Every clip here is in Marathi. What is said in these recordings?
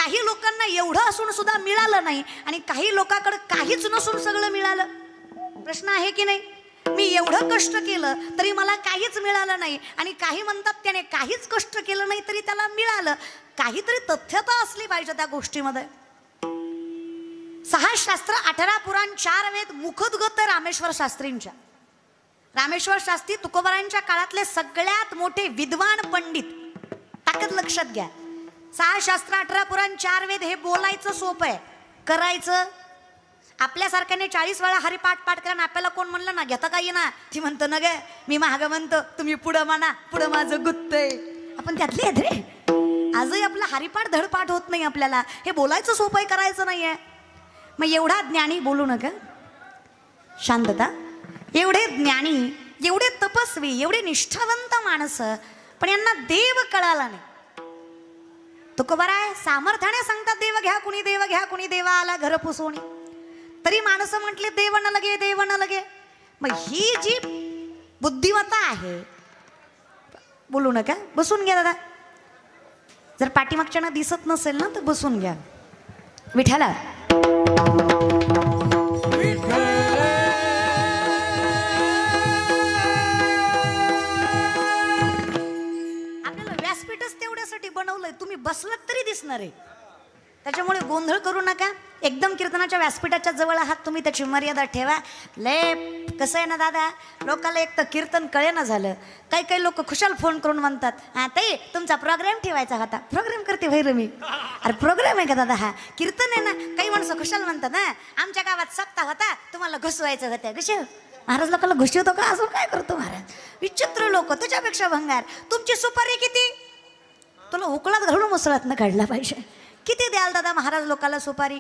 काही लोकांना एवढं असून सुद्धा मिळालं नाही आणि काही लोकांकडे काहीच नसून सगळं मिळालं. प्रश्न आहे की नाही? मी एवढं कष्ट केलं तरी मला काहीच मिळालं नाही आणि काही म्हणतात त्याने काहीच कष्ट केलं नाही तरी त्याला मिळालं. काहीतरी तथ्यता असली पाहिजे त्या गोष्टीमध्ये. 6 शास्त्र 18 पुराण 4 वेद मुखोद्गत रामेश्वर शास्त्रींच्या. रामेश्वर शास्त्री तुकोबारांच्या काळातले सगळ्यात मोठे विद्वान पंडित. ताकद लक्षात घ्या. 6 शास्त्र 18 पुराण 4 वेद हे बोलायचं सोपं आहे, करायचं आपल्यासारख्याने 40 वेळा हरिपाठ पाठ करा. आपल्याला कोण म्हणलं ना घेता काही ना, ती म्हणतं ना गे मी महाग म्हणतो तुम्ही पुढं म्हणा, पुढं माझं गुत्तय. आपण त्यातले आहेत रे. आजही आपला हरिपाठ धडपाठ होत नाही आपल्याला. हे बोलायचं सोपं आहे, करायचं नाहीये. मग एवढा ज्ञानी बोलू नका, शांतता. एवढे ज्ञानी, एवढे तपस्वी, एवढे निष्ठावंत माणसं, पण यांना देव कळाला नाही. तुकोबाराय सामर्थ्याने सांगतात देव घ्या कुणी, देव घ्या कुणी, देवा आला घर पुसवणी. तरी माणसं म्हटले देव न लगे, देव न लगे. मग ही जी बुद्धिमत्ता आहे, बोलू नका, बसून घ्या दादा. जर पाठीमागच्याना दिसत नसेल ना तर बसून घ्या. विठ्ठला बनवलंय, तुम्ही बसलात तरी दिसणार आहे. त्याच्यामुळे गोंधळ करू नका. एकदम कीर्तनाच्या व्यासपीठाच्या जवळ आहात तुम्ही, त्याची मर्यादा ठेवा. लय कसं आहे ना दादा, लोकांना एक तर कीर्तन कळेना झालं. काही काही लोक खुशाल फोन करून म्हणतात हा ताई तुमचा प्रोग्राम ठेवायचा होता. प्रोग्राम करते भैर मी. अरे प्रोग्राम आहे का दादा? हा कीर्तन आहे ना. काही माणसं खुशाल म्हणतात हा आमच्या गावात सप्ताह होता, तुम्हाला घुसवायचं होतं. घुसव महाराज, लोकांना घुसवतो का? अजून काय करतो महाराज? विचित्र लोक. त्याच्यापेक्षा भंगार. तुमची सुपारी किती? तुला उकळात घालून मुसळात न काढला पाहिजे. किती द्याल दादा महाराज लोकाला सुपारी?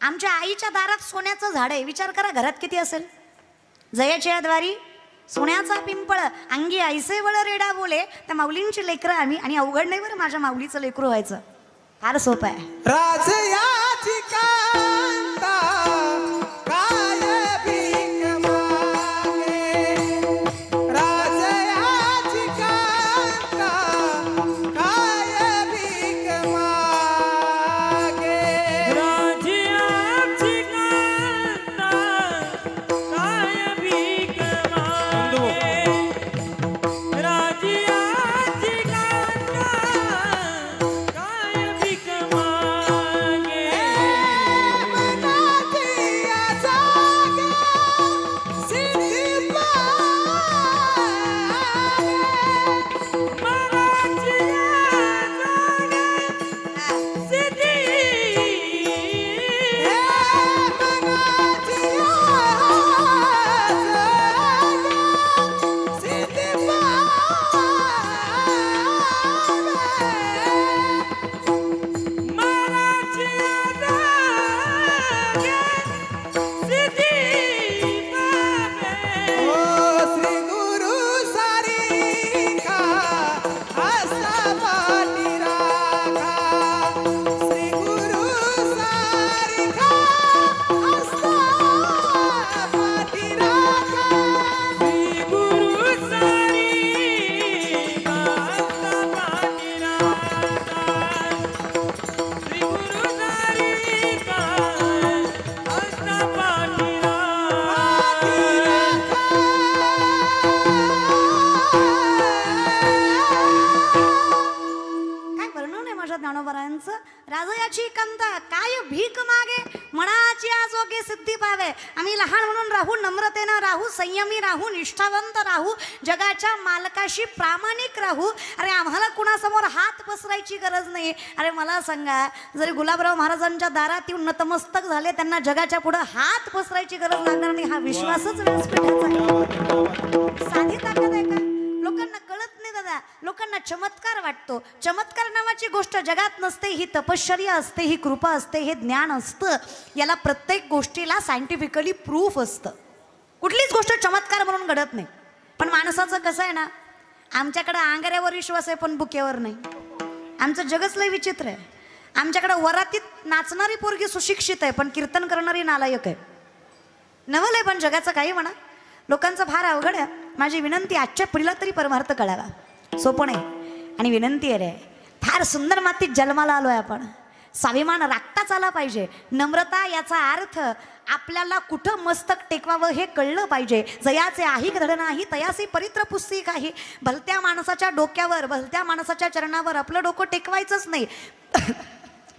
आमच्या आईच्या दारात सोन्याचं झाड आहे. विचार करा घरात किती असेल. जयाच्या द्वारी सोन्याचा पिंपळ अंगी ऐसे वळ रेडा बोले. त्या माऊलींची लेकरं आम्ही, आणि अवघड नाही बरं माझ्या माऊलीचं लेकरू व्हायचं. फार सोपं आहे. राजयाची कांता काय भीक मागे, राजयाची कांता काय भीक मागे, राजयाची कांता काय भीक मागे, राजयाची कांता काय भीक मागे. राजयाची कांता काय भीक मागे, मनाची आजोगे सिद्धी पावे. आम्ही लहान म्हणून राहू, नम्रतेनं राहू, संयमी राहू, निष्ठावंत राहू, जगाच्या मालकाशी प्रामाणिक राहू. अरे आम्हाला कुणासमोर हात पसरायची गरज नाही. अरे मला सांगा, जरी गुलाबराव महाराजांच्या दारात येऊन नतमस्तक झाले, त्यांना जगाच्या पुढे हात पसरायची गरज लागणार नाही. हा विश्वासच व्यासपीठाचा आहे. साधी ताकद आहे का? लोकांना कळत नाही दादा. लोकांना चमत्कार वाटतो. चमत्कार नावाची गोष्ट जगात नसते. ही तपश्चर्या असते, ही कृपा असते, हे ज्ञान असतं. याला प्रत्येक गोष्टीला सायंटिफिकली प्रूफ असतं. कुठलीच गोष्ट चमत्कार म्हणून घडत नाही. पण माणसाचं कसं आहे ना, आमच्याकडे आंगाऱ्यावर विश्वास आहे पण बुक्यावर नाही. आमचं जगच लय विचित्र आहे. आमच्याकडे वरातीत नाचणारी पोरगी सुशिक्षित आहे पण कीर्तन करणारी नालायक आहे. नवल आहे पण जगाचं काही म्हणा. लोकांचं फार अवघड आहे. माझी विनंती, आजच्या पिढीला तरी परमार्थ कळावा. सोपं नाही. आणि विनंती आहे रे, फार सुंदर मातीत जन्माला आलोय आपण. स्वाभिमान राखताच आला पाहिजे. नम्रता याचा अर्थ आपल्याला कुठं मस्तक टेकवावं हे कळलं पाहिजे. जयाचे आहिक धड नाही तयासी परित्र पुस्तिक आहे. भलत्या माणसाच्या डोक्यावर भलत्या माणसाच्या चरणावर आपलं डोकं टेकवायचंच नाही.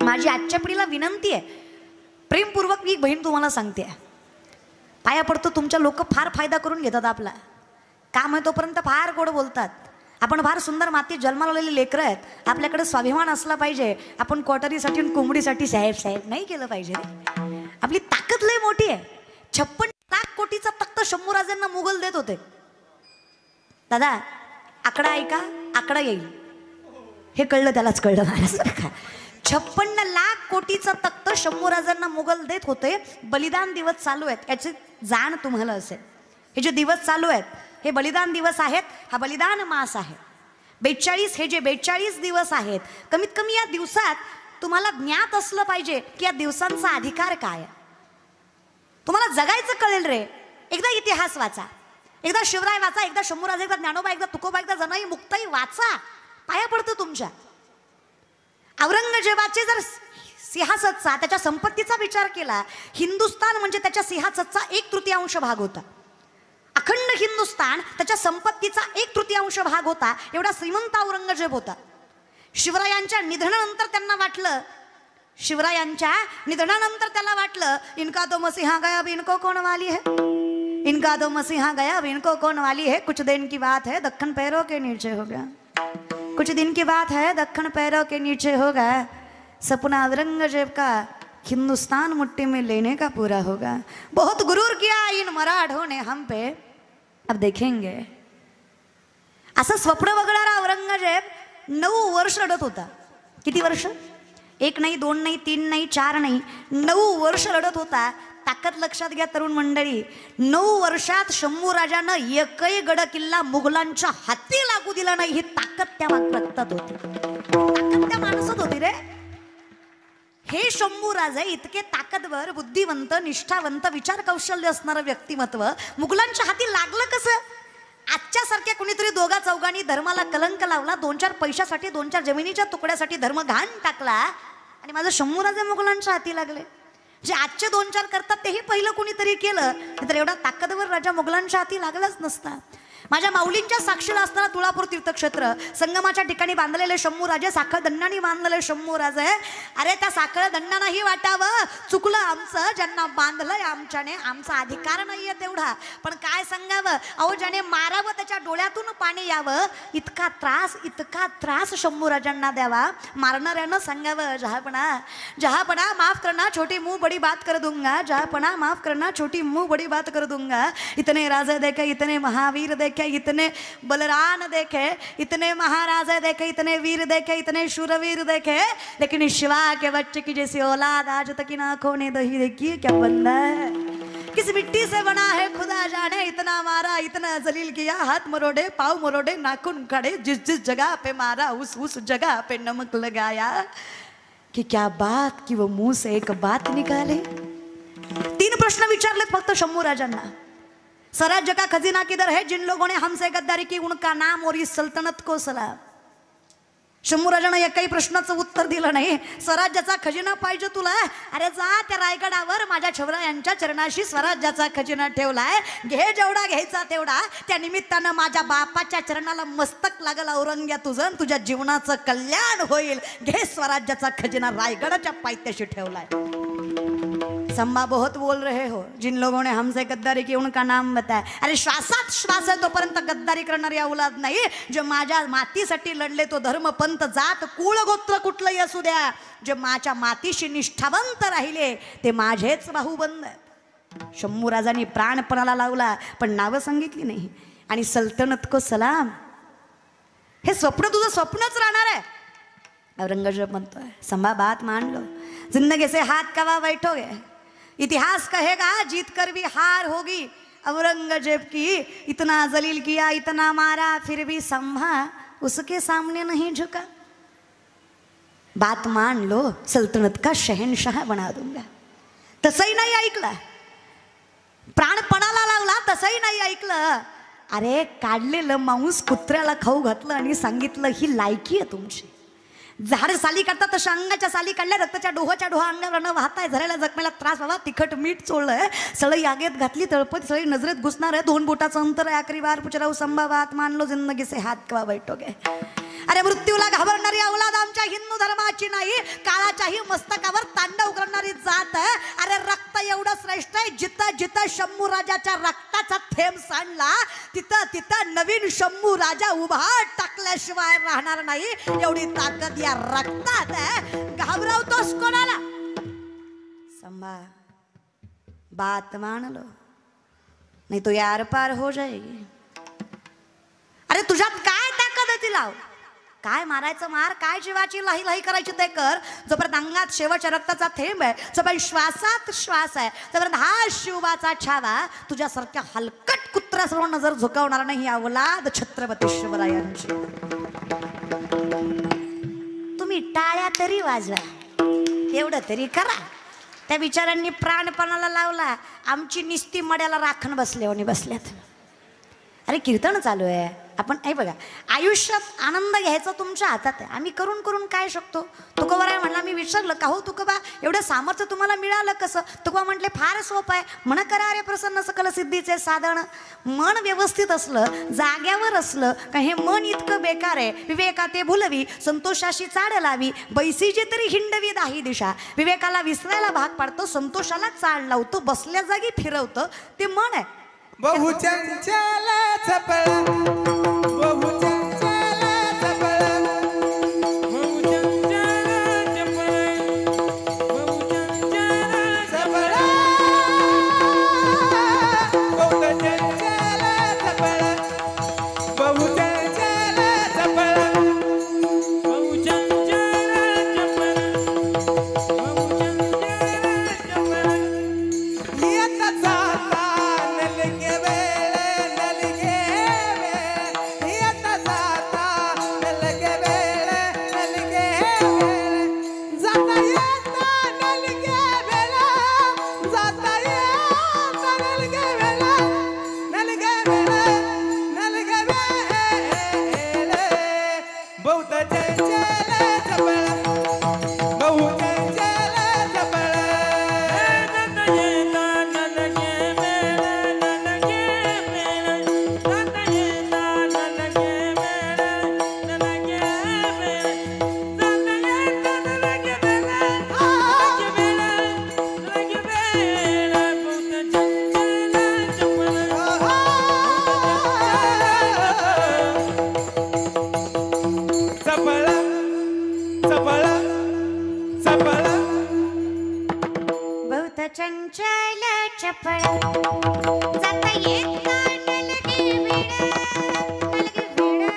माझी आजच्या पिढीला विनंती आहे, प्रेमपूर्वक मी बहीण तुम्हाला सांगते, पाया पडतो तुमच्या लोक फार फायदा करून घेतात आपला. काम आहे तोपर्यंत फार गोड बोलतात. आपण फार सुंदर मातीत जन्माला आलेली लेकरं आहेत. आपल्याकडे स्वाभिमान असला पाहिजे. आपण क्वार्टरीसाठी आणि कोंबडीसाठी साहेब साहेब नाही केलं पाहिजे. आपली ताकद लय मोठी आहे. 56 लाख कोटीचा तख्त शंभूराजांना मुघल देत होते. दादा आकडा ऐका, आकडा येईल हे कळलं त्यालाच कळलं महाराज. 56 लाख कोटीचा तख्त शंभूराजांना मुघल देत होते. बलिदान दिवस चालू आहेत याची जाण तुम्हाला असेल. हे जे दिवस चालू आहेत हे बलिदान दिवस आहेत. हा बलिदान मास आहे. 42 हे जे 42 दिवस आहेत, कमीत कमी या दिवसात तुम्हाला ज्ञात असलं पाहिजे की या दिवसांचा अधिकार काय आहे. तुम्हाला जगायचं कळेल रे. एकदा इतिहास वाचा, एकदा शिवराय वाचा, एकदा शंभूराज, एकदा ज्ञानोबा, एकदा तुकोबा, एकदा जनाई मुक्ताई वाचा. पाया पडतो तुमच्या. औरंगजेबाचे जर सिंहासतचा त्याच्या संपत्तीचा विचार केला, हिंदुस्थान म्हणजे त्याच्या सिंहासतचा 1/3 भाग होता. अखंड हिंदुस्थान त्याच्या संपत्तीचा 1/3 भाग होता. एवढा श्रीमंत औरंगजेब होता. शिवरायांच्या निधनानंतर त्याला वाटलं इनका तो मसीहा गया अब इनको कौन वाली है, इनका तो मसीहा गया अब इनको कौन वाली है. कुछ दिन की बात है दक्कन पैरों के नीचे हो गया, कुछ दिन की बात है दक्कन पैरों के नीचे हो गया. सपना औरंगजेब का हिंदुस्तान मुट्ठी में लेने का पूरा होगा. बहुत गुरूर किया इन मराठों ने हम पे, अब देखेंगे. असं स्वप्न बघणारा औरंगजेब 9 वर्ष लढत होता. किती वर्ष? 1 नाही, 2 नाही, 3 नाही, 4 नाही, 9 वर्ष लढत होता. ताकद लक्षात घ्या तरुण मंडळी. 9 वर्षात शंभूराजानं एकही गड किल्ला मुघलांच्या हाती लागू दिला नाही. ही ताकद त्या रक्तात होती, ताकद त्या माणसात होती रे. हे शंभूराजे इतके ताकदवर, बुद्धिवंत, निष्ठावंत, विचार कौशल्य असणारं व्यक्तिमत्व मुघलांच्या हाती लागलं कसं? आजच्या सारख्या कुणीतरी 2-4 धर्माला कलंक लावला, 2-4 पैशासाठी, 2-4 जमिनीच्या तुकड्यासाठी धर्म घाण टाकला आणि माझं शंभूराजे मुघलांच्या हाती लागले. जे आजचे 2-4 करतात तेही पहिलं कुणीतरी केलं, तर एवढा ताकदवर राजा मुघलांच्या हाती लागलाच नसता. माझ्या माऊलींच्या साक्षीला असताना तुळापूर तीर्थक्षेत्र संगमाच्या ठिकाणी बांधलेले शंभूराजे, साखळ दंडाने बांधलेले शंभूराजे. अरे त्या साखळ दंडानाही वाटावं, चुकलं आमचं, ज्यांना बांधलंय आमच्याने, आमचा अधिकार नाहीये तेवढा. पण काय सांगावं, अहो ज्याने मारावं त्याच्या डोळ्यातून पाणी यावं, इतका त्रास शंभूराजांना द्यावा. मारणाऱ्यानं सांगावं, जहापणा माफ करना, छोटी मुंह बड़ी बात कर दूंगा, जहापणा माफ करना, छोटी मुंह बड़ी बात कर दूंगा. इतने राजे देखे, इतने महावीर देखे, इतने बलरान देखे, इतने महाराज देखे, इतने वीर देखे, इतने शूरवीर देखे, लेकिन शिवा के बच्चे की जैसी औलाद आज तक इन आंखों ने नहीं देखी. क्या बंदा है, किस मिट्टी से बना है खुदा जाने. इतना मारा, इतना जलील किया, हाथ मरोड़े, पाँव मरोड़े, नाखून खड़े, जिस जगह पे मारा उस जगह पे नमक लगाया. कि क्या बात कि वो मुंह से एक बात निकाले. 3 प्रश्न विचारलेत फक्त शंभूराजांना. स्वराज्य का खजीना किधर है, जिन लोगों ने हमसे गद्दारी की उनका नाम और इस सल्तनत को सलाम. शंभूराजानं एकही प्रश्नाचं उत्तर दिलं नाही. स्वराज्याचा खजिना पाहिजे तुला, अरे जा त्या रायगडावर माझ्या शिवरायांच्या चरणाशी स्वराज्याचा खजिना ठेवलाय, घे जेवढा घ्यायचा तेवढा. त्या निमित्तानं माझ्या बापाच्या चरणाला मस्तक लागल औरंग्या तुझं, तुझ्या जीवनाचं कल्याण होईल. घे स्वराज्याचा खजिना, रायगडाच्या पायथ्याशी ठेवलाय. संबा बहुत बोल रहे हो, जिन लोगों ने हमसे गद्दारी की उनका नाम बताया. अरे श्वासात श्वास आहे तोपर्यंत गद्दारी करणारी औलाद नाही. जे माझ्या मातीसाठी लढले, तो धर्म, पंथ, जात, कुळ, गोत्र कुठलंही असू द्या, जे माझ्या मातीशी निष्ठावंत राहिले ते माझेच बाहुबंद. शंभूराजांनी प्राणपणाला लावला पण नावं सांगितली नाही. आणि सल्तनत को सलाम, हे स्वप्न तुझं स्वप्नच राहणार आहे. औरंगजेब म्हणतोय, संभा बात मान लो, जिंदगी से हाथ कवा बैठोगे, इतिहास कहेगा जीत कर भी हार होगी. औरंगजेब की इतना जलील किया, इतना मारा, फिर भी संभा उसके सामने नहीं झुका. बात मान लो, सल्तनत का शहनशाह बना दूंगा. तसंही नाही ऐकलं, प्राणपणाला लावला तसंही नाही ऐकलं. अरे काढलेलं मांस कुत्र्याला खाऊ घातलं आणि सांगितलं ही लायकी आहे तुमची. झाड साली काढतात तशा अंगाच्या साली काढल्या, रक्ताच्या डोहाच्या डोहा अंगावर न वाहताय, झरायला जखमेला त्रास व्हावा, तिखट मीठ चोळलंय, सळई आगेत घातली, तळपत सळई नजरेत घुसणार आहे, 2 बोटाचं अंतर आहे, आखरी बार पुचराऊ संभावात मान लो जिंदगी से हात कवा बैठोगे. अरे मृत्यूला घाबरणारी अवलाद आमच्या हिंदू धर्माची नाही, काळाच्याही मस्तकावर तांडव करणारी जात आहे. अरे रक्त एवढं श्रेष्ठ आहे, जिथं जिथं शंभू राजाच्या रक्ताचा थेंब सांडला तिथं तिथं नवीन शंभू राजा उभा टाकल्याशिवाय राहणार नाही. एवढी ताकद या रक्तात आहे. घाबरवतोस कोणाला? संभा बात मान लो, नाही तो यार पार हो जाएगी. अरे तुझ्यात काय ताकद आहे ती लाव. काय मारायचं मार, काय जीवाची लाही लाही करायची ते कर. जोपर्यंत अंगात शेवटच्या रक्ताचा थेंब आहे, जोपर्यंत श्वासात श्वास आहे, जोपर्यंत हा शिवबाचा छावा तुझ्यासारख्या हलकट कुत्र्यासमोर नजर झुकवणार नाही. अवलाद छत्रपती शिवरायांची. तुम्ही टाळ्या तरी वाजवा, एवढं तरी करा. त्या बिचाऱ्यांनी प्राणपणाला लावला, आमची निस्ती मड्याला राखण बसल्यात. अरे कीर्तन चालू आहे, आपण हे बघा, आयुष्यात आनंद घ्यायचा तुमच्या हातात आहे. आम्ही करून करून काय शकतो? तुकोबराय म्हणला, मी विचारलं का हो तुकोबा एवढं सामर्थ्य तुम्हाला मिळालं कसं? तुकोबा म्हटले फार सोपं आहे. म्हण करा रे प्रसन्न सकल सिद्धीचे साधन. मन व्यवस्थित असलं, जाग्यावर असलं का हे मन इतकं बेकार आहे. विवेका ते भुलवी, संतोषाशी चाड लावी, बैसीची तरी हिंडवी दाही दिशा. विवेकाला विसरायला भाग पाडतो, संतोषाला चाड लावतो, बसल्या जागी फिरवतं, ते मन आहे. बहुचंचल चपळ, बहुचंचल चपळ, चंचल चपळ, जाता येत नलगे वेडा, नलगे वेडा,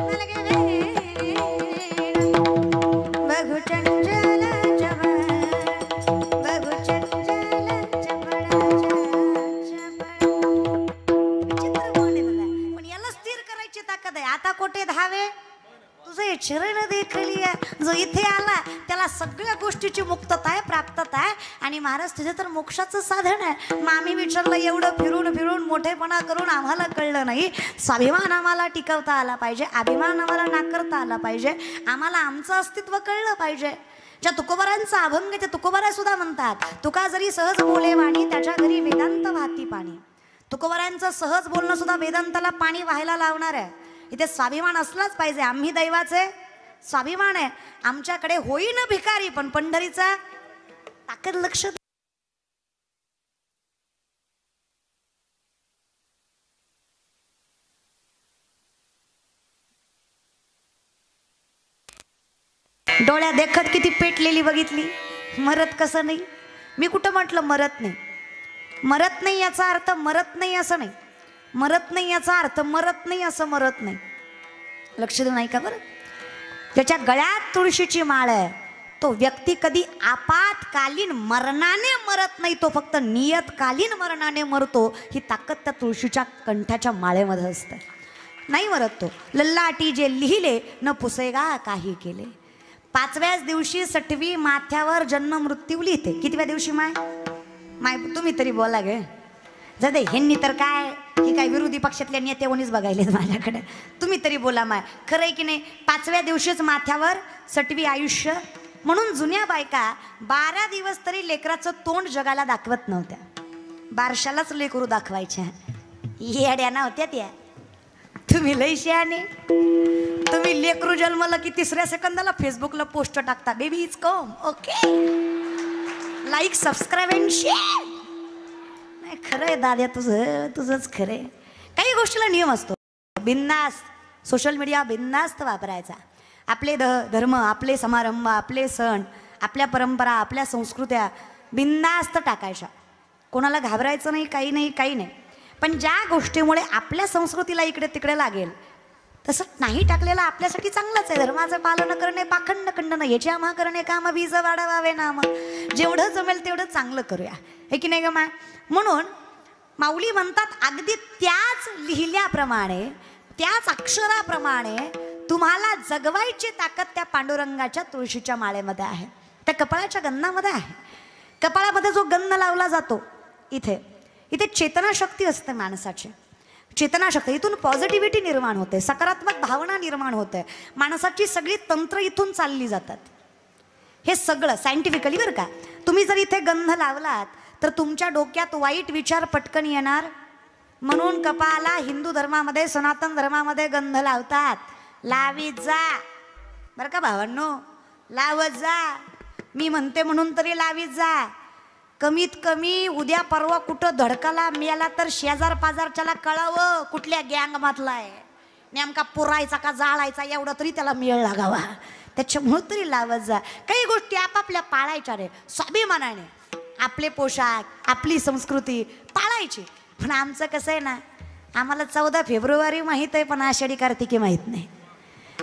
नलगे वेडा. बघू चंचल चपळ, बघू चंचल चपळाच्या चपळ. विचित्र बोल आहे बघा, पण याला स्थिर करायची ताकद आहे. आता कोठे धावे? तुझे चरण देखली आहे. जो इथे आला त्याला सगळ्या गोष्टीची मुक्तता आहे, प्राप्तता आहे. आणि महाराज तुझे तर मोक्षाचं साधन आहे. मग आम्ही विचारलं, एवढं फिरून फिरून मोठेपणा करून आम्हाला कळलं नाही. स्वाभिमान आम्हाला टिकवता आला पाहिजे, अभिमान आम्हाला नाकारता आला पाहिजे. आम्हाला आमचं अस्तित्व कळलं पाहिजे. ज्या तुकोबारांचा अभंग त्या तुकोबारा सुद्धा म्हणतात, तुका जरी सहज बोले वाणी, त्याच्या घरी वेदांत वाहती पाणी. तुकोबारांचं सहज बोलणं सुद्धा वेदांताला पाणी व्हायला लावणार आहे. इथे स्वाभिमान असलाच पाहिजे. आम्ही दैवाचे स्वाभिमान आहे. आमच्याकडे होईन भिकारी, पण पंढरीचा ताकद लक्ष. डोळ्या देखत किती पेटलेली बघितली. मरत कसं नाही? मी कुठं म्हटलं मरत नाही? मरत नाही याचा अर्थ मरत नाही असं नाही. मरत नाही याचा अर्थ मरत नाही असं मरत नाही. लक्ष देऊ नाही का बरं? ज्याच्या गळ्यात तुळशीची माळ आहे तो व्यक्ती कधी आपातकालीन मरणाने मरत नाही, तो फक्त नियतकालीन मरणाने मरतो. ही ताकद त्या तुळशीच्या कंठाच्या माळेमध्ये असते. नाही मरत तो. लल्लाटी जे लिहिले न पुसेगा काही केले. 5व्याच दिवशी 6वी माथ्यावर जन्म मृत्यू लिहिते. कितव्या दिवशी माय? माय तुम्ही तरी बोला गे. जाते ह्यांनी तर काय ही काय विरोधी पक्षातल्या नेत्यावणीच बघायलेत माझ्याकडे. तुम्ही तरी बोला माय, खरंय की नाही? 5व्या दिवशीच माथ्यावर सटवी आयुष्य. म्हणून जुन्या बायका 12 दिवस तरी लेकराचं तोंड जगाला दाखवत नव्हत्या. बारशालाच लेकरू दाखवायच्या. येड्याना होत्या त्या. तुम्ही लय शहाणे. तुम्ही लेकरू जन्मलं की 3ऱ्या सेकंदाला फेसबुकला पोस्ट टाकता, baby is come okay, like subscribe and share. नाही खरंय दाद्या, तुझंच खरंय. काही गोष्टीला नियम असतो. बिनधास्त सोशल मीडिया बिनधास्त वापरायचा. आपले धर्म, आपले समारंभ, आपले सण, आपल्या परंपरा, आपल्या संस्कृत्या बिनधास्त टाकायच्या. कोणाला घाबरायचं नाही, काही नाही, काही नाही. पण ज्या गोष्टीमुळे आपल्या संस्कृतीला इकडे तिकडे लागेल तसं नाही टाकलेलं आपल्यासाठी चांगलंच आहे. धर्माचं पालन करणे, पाखंड खंडन, याची आम्हा करणे काम, बीज वाढवावे नाम. जेवढं जमेल तेवढं चांगलं करूया, हे की नाही ग मा? म्हणून माऊली म्हणतात अगदी त्याच लिहिल्याप्रमाणे, त्याच अक्षराप्रमाणे तुम्हाला जगवायची ताकद त्या पांडुरंगाच्या तुळशीच्या माळेमध्ये आहे, त्या कपाळाच्या गंधामध्ये आहे. कपाळामध्ये जो गंध लावला जातो इथे चेतनाशक्ती असते माणसाची. चेतनाशक्ती, इथून पॉझिटिव्हिटी निर्माण होते, सकारात्मक भावना निर्माण होते. माणसाची सगळी तंत्र इथून चालली जातात. हे सगळं सायंटिफिकली बरं का. तुम्ही जर इथे गंध लावलात तर तुमच्या डोक्यात वाईट विचार पटकन येणार. म्हणून कपाळाला हिंदू धर्मामध्ये, सनातन धर्मामध्ये गंध लावतात. लावीत जा बरं का भावांनो, लावत जा. मी म्हणते म्हणून तरी लावीत जा. कमीत कमी उद्या परवा कुठं धडकाला मिळाला तर शेजार पाजारच्याला कळावं कुठल्या गँग मधला आहे, नेमका पुरायचा का जाळायचा एवढा तरी त्याला मेळ लागावा. त्याच्यामुळे तरी लावत जा. काही गोष्टी आपापल्या पाळायच्या रे, स्वाभिमानाने. आपले पोशाख, आपली संस्कृती पाळायची. पण आमचं कसं आहे ना, आम्हाला 14 फेब्रुवारी माहीत आहे पण आषाढी कार्तिकी माहीत नाही.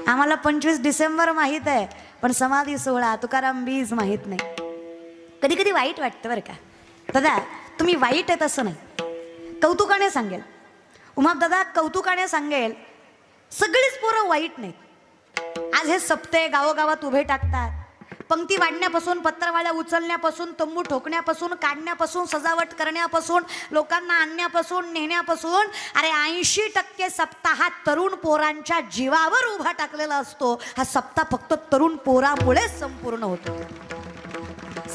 आम्हाला 25 डिसेंबर माहीत आहे पण समाधी सोहळा, तुकाराम बीज माहीत नाही. कधी कधी वाईट वाटतं बरं का दादा. तुम्ही वाईट आहेत असं नाही, कौतुकाने सांगेल. उमा दादा कौतुकाने सांगेल, सगळीच पोरं वाईट नाहीत. आज हे सप्ते गावोगावात उभे टाकतात. पंक्ती वाढण्यापासून, पत्रवाळ्या उचलण्यापासून, तंबू ठोकण्यापासून, काढण्यापासून, सजावट करण्यापासून, लोकांना आणण्यापासून, नेण्यापासून, अरे 80% सप्ताह हा तरुण पोरांच्या जीवावर उभा टाकलेला असतो. हा सप्ताह फक्त तरुण पोरामुळेच संपूर्ण होतो.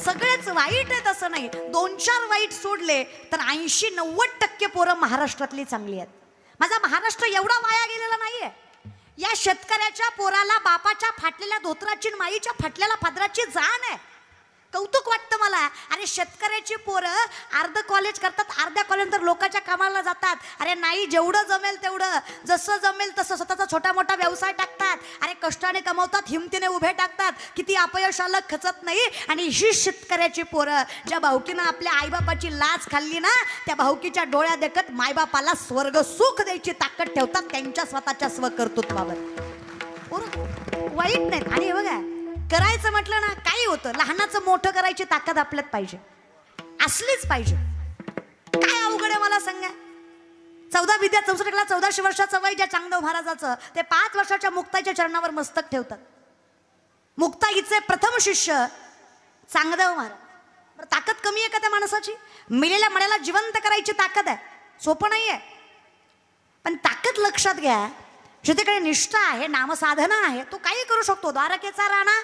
सगळेच वाईट आहेत असं नाही. 2-4 वाईट सोडले तर 80-90% पोरं महाराष्ट्रातली चांगली आहेत. माझा महाराष्ट्र एवढा वाया गेलेला नाहीये. या शेतकऱ्याच्या पोराला बापाच्या फाटलेल्या धोत्राची, माईच्या फाटलेल्या पदराची जाण आहे. कौतुक वाटतं मला. अरे शेतकऱ्याची पोरं अर्ध कॉलेज करतात, अर्ध्या कॉलेजनंतर लोकांच्या कामाला जातात. अरे नाही, जेवढं जमेल तेवढं, जसं जमेल तसं स्वतःचा छोटा मोठा व्यवसाय टाकतात. अरे कष्टाने कमवतात, हिमतीने उभे टाकतात. किती अपयश आलं खचत नाही. आणि ही शेतकऱ्याची पोरं ज्या भाऊकीनं आपल्या आईबापाची लाच खाल्ली ना, त्या भाऊकीच्या डोळ्या देखत मायबापाला स्वर्ग सुख द्यायची ताकद ठेवतात त्यांच्या स्वतःच्या स्वकर्तृत्वावर. वाईट नाहीत. आणि हे बघा, करायचं म्हटलं ना काही होतं, लहानाचं मोठं करायची ताकद आपल्यात पाहिजे, असलीच पाहिजे. काय अवघड आहे मला सांगा. 14 विद्या 64 1400 वर्षाचं वय ज्या चांगदेव महाराजाचं, ते 5 वर्षाच्या मुक्ताईच्या चरणावर मस्तक ठेवतात. मुक्ताईचे प्रथम शिष्य चांगदेव महाराज. ताकद कमी आहे का त्या माणसाची? मेलेल्या मड्याला जिवंत करायची ताकद आहे, सोपं नाही आहे. पण ताकद लक्षात घ्या, ज्याच्याकडे निष्ठा आहे, नामसाधना आहे, तो काही करू शकतो. द्वारकेचा राणा,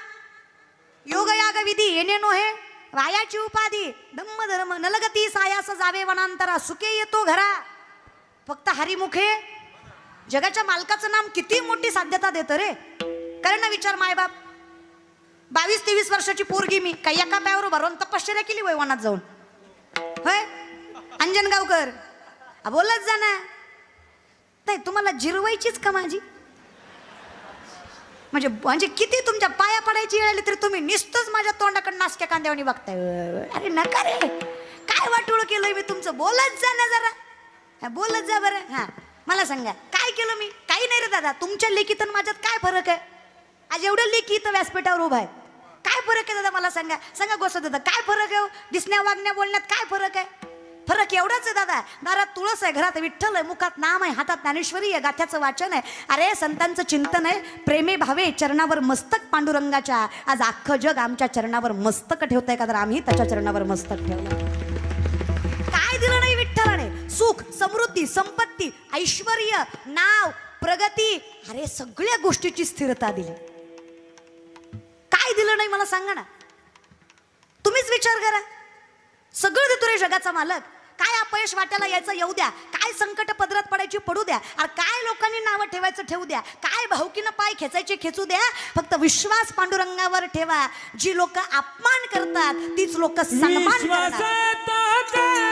योग याग विधी येणे नोहे, वायाची उपाधी, धम्म धर्म नलगती सायास जावे वनांतरा, सुखे येतो घरा. फक्त हरिमुखे. जगाच्या मालकाचं नाम किती मोठी साध्यता देतं रे. कारण ना विचार, मायबाप 22-23 वर्षाची पोरगी मी, काही एका पायावर भरून तपश्चर्या केली वय वनात जाऊन. होय अंजनगावकर, बोलत जा ना. नाही तुम्हाला जिरवायचीच का माझी? म्हणजे किती तुमच्या पाया पडायची वेळ आली तरी तुम्ही निस्तच माझ्या तोंडाकडे नासक्या कांद्यावणी बघताय. अरे नका रे, काय वाटोळ केलंय मी तुमचं? बोलत जा ना जरा, बोलत जा बरं. हा मला सांगा, काय केलं मी? काही नाही रे दादा. तुमच्या लेखीत आणि माझ्यात काय फरक आहे? आज एवढं लेखी इथं व्यासपीठावर उभा आहे, काय फरक आहे दादा? मला सांगा, सांगा गोष्ट दादा, काय फरक आहे? दिसण्या वागण्या बोलण्यात काय फरक आहे? फरक एवढाच आहे दादा. दारात तुळस आहे, घरात विठ्ठल आहे, मुखात नाम आहे, हातात ज्ञानेश्वरी आहे, गाथ्याचं वाचन आहे. अरे संतांचं चिंतन आहे, प्रेमे भावे चरणावर मस्तक पांडुरंगाच्या. आज अख्खं जग आमच्या चरणावर मस्तक ठेवतंय का? तर आम्ही त्याच्या चरणावर मस्तक ठेवलं. काय दिलं नाही विठ्ठलाने? सुख, समृद्धी, संपत्ती, ऐश्वर, नाव, प्रगती, अरे सगळ्या गोष्टीची स्थिरता दिली. काय दिलं नाही मला सांगा ना. तुम्हीच विचार करा. सगळं देतो रे जगाचा मालक. काय अपयश वाट्याला यायचं येऊ द्या, काय संकट पदरात पडायची पडू द्या, अरे काय लोकांनी नावं ठेवायचं ठेवू द्या, काय भाऊकीनं पाय खेचायचे खेचू द्या, फक्त विश्वास पांडुरंगावर ठेवा. जी लोक अपमान करतात तीच लोक सन्मान करतात. विश्वासात